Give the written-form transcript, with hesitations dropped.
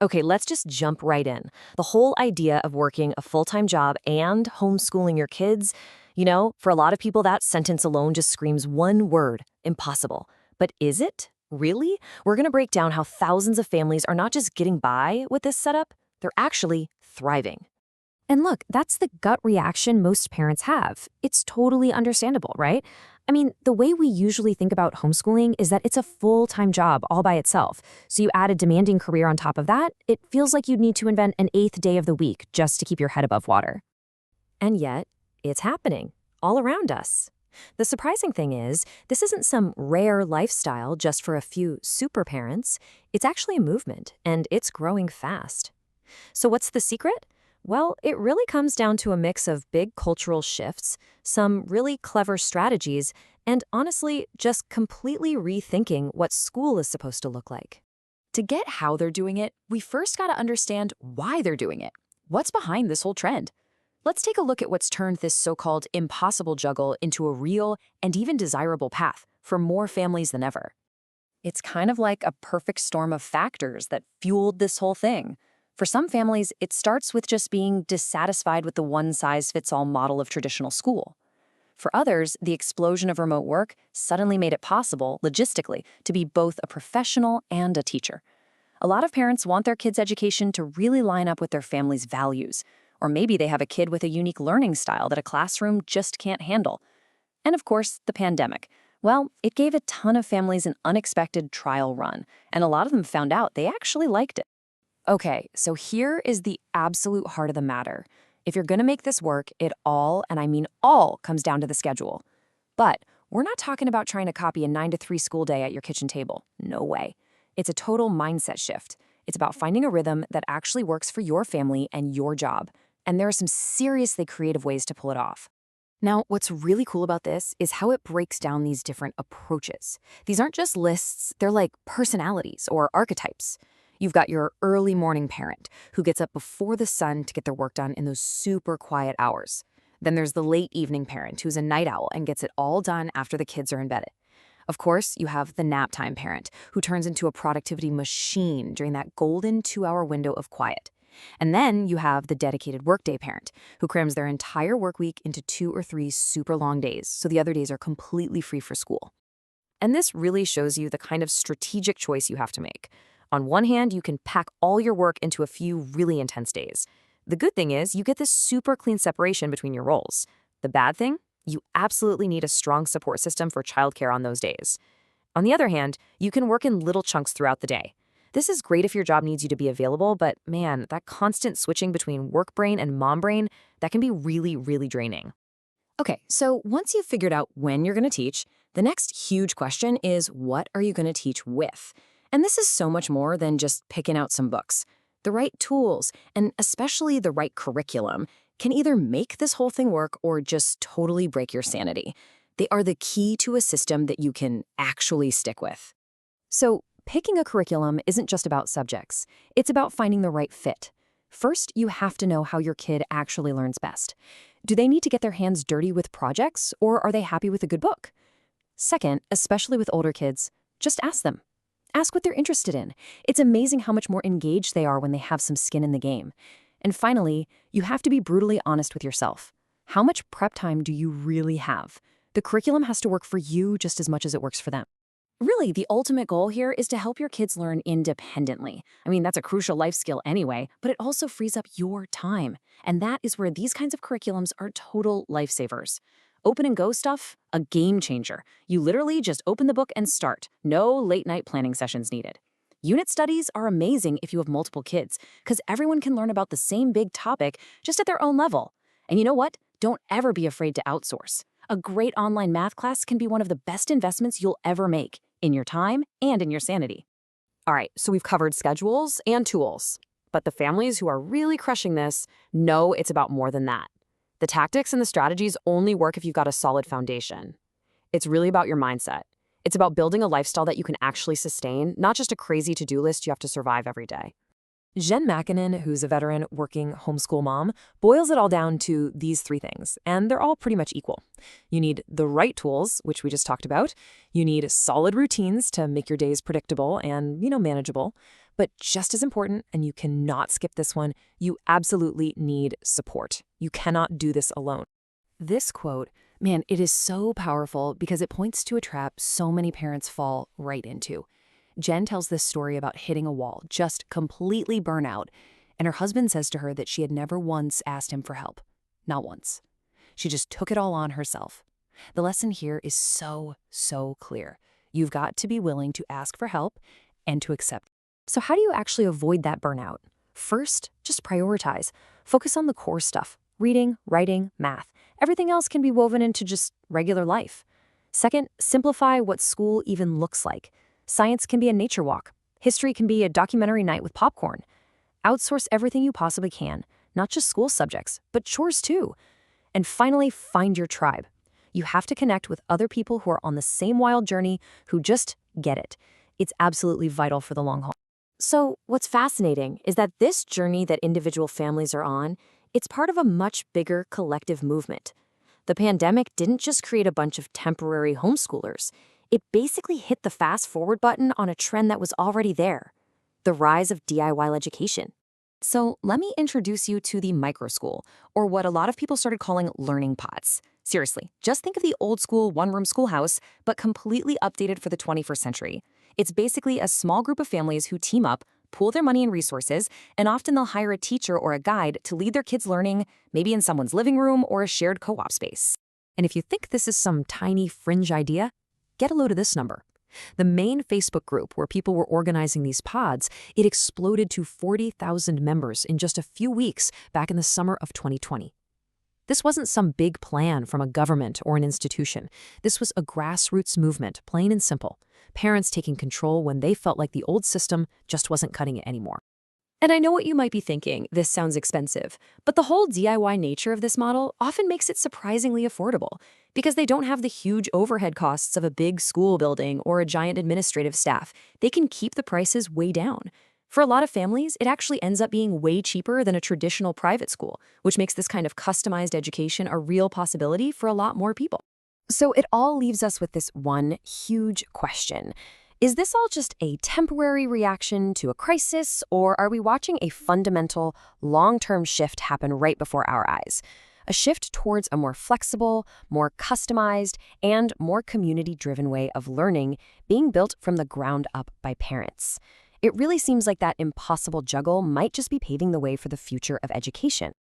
Okay, let's just jump right in. The whole idea of working a full-time job and homeschooling your kids, for a lot of people, that sentence alone just screams one word: impossible. But is it? Really? We're going to break down how thousands of families are not just getting by with this setup, they're actually thriving. And look, that's the gut reaction most parents have. It's totally understandable, right? I mean, the way we usually think about homeschooling is that it's a full-time job all by itself. So you add a demanding career on top of that, it feels like you'd need to invent an eighth day of the week just to keep your head above water. And yet, it's happening all around us. The surprising thing is, this isn't some rare lifestyle just for a few super parents. It's actually a movement, and it's growing fast. So what's the secret? Well, it really comes down to a mix of big cultural shifts, some really clever strategies, and honestly, just completely rethinking what school is supposed to look like. To get how they're doing it, we first got to understand why they're doing it. What's behind this whole trend? Let's take a look at what's turned this so-called impossible juggle into a real and even desirable path for more families than ever. It's kind of like a perfect storm of factors that fueled this whole thing. For some families, it starts with just being dissatisfied with the one-size-fits-all model of traditional school. For others, the explosion of remote work suddenly made it possible, logistically, to be both a professional and a teacher. A lot of parents want their kids' education to really line up with their family's values, or maybe they have a kid with a unique learning style that a classroom just can't handle. And of course, the pandemic. Well, it gave a ton of families an unexpected trial run, and a lot of them found out they actually liked it. Okay, so here is the absolute heart of the matter. If you're going to make this work, it all, and I mean all, comes down to the schedule. But we're not talking about trying to copy a 9 to 3 school day at your kitchen table. No way. It's a total mindset shift. It's about finding a rhythm that actually works for your family and your job. And there are some seriously creative ways to pull it off. Now, what's really cool about this is how it breaks down these different approaches. These aren't just lists, they're like personalities or archetypes. You've got your early morning parent who gets up before the sun to get their work done in those super quiet hours. Then there's the late evening parent who's a night owl and gets it all done after the kids are in bed. Of course, you have the nap time parent who turns into a productivity machine during that golden 2-hour window of quiet. And then you have the dedicated workday parent who crams their entire work week into 2 or 3 super long days, so the other days are completely free for school. And this really shows you the kind of strategic choice you have to make. On one hand, you can pack all your work into a few really intense days. The good thing is you get this super clean separation between your roles. The bad thing? You absolutely need a strong support system for childcare on those days. On the other hand, you can work in little chunks throughout the day. This is great if your job needs you to be available, but man, that constant switching between work brain and mom brain, that can be really, really draining. Okay, so once you've figured out when you're going to teach, the next huge question is, what are you going to teach with? And this is so much more than just picking out some books. The right tools, and especially the right curriculum, can either make this whole thing work or just totally break your sanity. They are the key to a system that you can actually stick with. So, picking a curriculum isn't just about subjects. It's about finding the right fit. First, you have to know how your kid actually learns best. Do they need to get their hands dirty with projects, or are they happy with a good book? Second, especially with older kids, just ask them. Ask what they're interested in. It's amazing how much more engaged they are when they have some skin in the game. And finally, you have to be brutally honest with yourself. How much prep time do you really have? The curriculum has to work for you just as much as it works for them. Really, the ultimate goal here is to help your kids learn independently. I mean, that's a crucial life skill anyway, but it also frees up your time. And that is where these kinds of curriculums are total lifesavers. Open and go stuff, a game changer. You literally just open the book and start. No late night planning sessions needed. Unit studies are amazing if you have multiple kids, because everyone can learn about the same big topic just at their own level. And you know what? Don't ever be afraid to outsource. A great online math class can be one of the best investments you'll ever make, in your time and in your sanity. All right, so we've covered schedules and tools, but the families who are really crushing this know it's about more than that. The tactics and the strategies only work if you've got a solid foundation. It's really about your mindset. It's about building a lifestyle that you can actually sustain, not just a crazy to-do list you have to survive every day. Jen Makinen, who's a veteran working homeschool mom, boils it all down to these 3 things, and they're all pretty much equal. You need the right tools, which we just talked about. You need solid routines to make your days predictable and, manageable. But just as important, and you cannot skip this one, you absolutely need support. You cannot do this alone. This quote, man, it is so powerful because it points to a trap so many parents fall right into. Jen tells this story about hitting a wall, just completely burn out, and her husband says to her that she had never once asked him for help. Not once. She just took it all on herself. The lesson here is so clear. You've got to be willing to ask for help and to accept. So how do you actually avoid that burnout? First, just prioritize. Focus on the core stuff: reading, writing, math. Everything else can be woven into just regular life. Second, simplify what school even looks like. Science can be a nature walk. History can be a documentary night with popcorn. Outsource everything you possibly can, not just school subjects, but chores too. And finally, find your tribe. You have to connect with other people who are on the same wild journey, who just get it. It's absolutely vital for the long haul. So what's fascinating is that this journey that individual families are on, it's part of a much bigger collective movement. The pandemic didn't just create a bunch of temporary homeschoolers. It basically hit the fast forward button on a trend that was already there: the rise of DIY education. So let me introduce you to the microschool, or what a lot of people started calling learning pods. Seriously, just think of the old school one-room schoolhouse, but completely updated for the 21st century. It's basically a small group of families who team up, pool their money and resources, and often they'll hire a teacher or a guide to lead their kids' learning, maybe in someone's living room or a shared co-op space. And if you think this is some tiny fringe idea, get a load of this number. The main Facebook group where people were organizing these pods, it exploded to 40,000 members in just a few weeks back in the summer of 2020. This wasn't some big plan from a government or an institution. This was a grassroots movement, plain and simple. Parents taking control when they felt like the old system just wasn't cutting it anymore. And I know what you might be thinking: this sounds expensive. But the whole DIY nature of this model often makes it surprisingly affordable, because they don't have the huge overhead costs of a big school building or a giant administrative staff. They can keep the prices way down. For a lot of families, it actually ends up being way cheaper than a traditional private school, which makes this kind of customized education a real possibility for a lot more people. So it all leaves us with this one huge question. Is this all just a temporary reaction to a crisis, or are we watching a fundamental, long-term shift happen right before our eyes? A shift towards a more flexible, more customized, and more community-driven way of learning being built from the ground up by parents. It really seems like that impossible juggle might just be paving the way for the future of education.